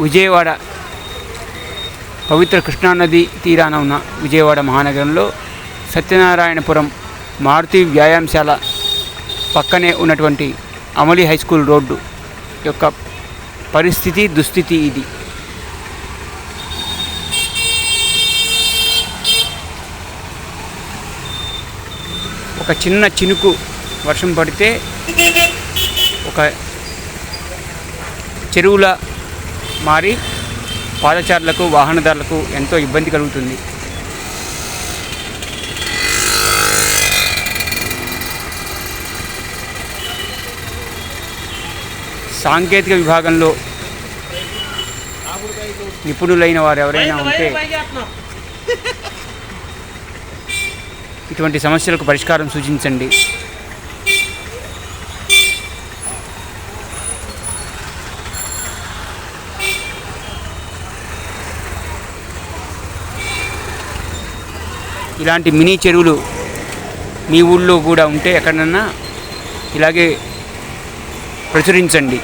విజయవాడ పవిత్ర కృష్ణానది తీరాన ఉన్న విజయవాడ మహానగరంలో సత్యనారాయణపురం మారుతి వ్యాయామశాల పక్కనే ఉన్నటువంటి అమలి హై స్కూల్ రోడ్డు యొక్క పరిస్థితి దుస్థితి ఇది. ఒక చిన్న చినుకు వర్షం పడితే ఒక చెరువులా మారి పాదచారులకు వాహనదారులకు ఎంతో ఇబ్బంది కలుగుతుంది. సాంకేతిక విభాగంలో నిపుణులైన వారు ఎవరైనా ఉంటే ఇటువంటి సమస్యలకు పరిష్కారం సూచించండి. ఇలాంటి మినీ చెరువులు మీ ఊళ్ళో కూడా ఉంటే ఎక్కడన్నా ఇలాగే ప్రచురించండి.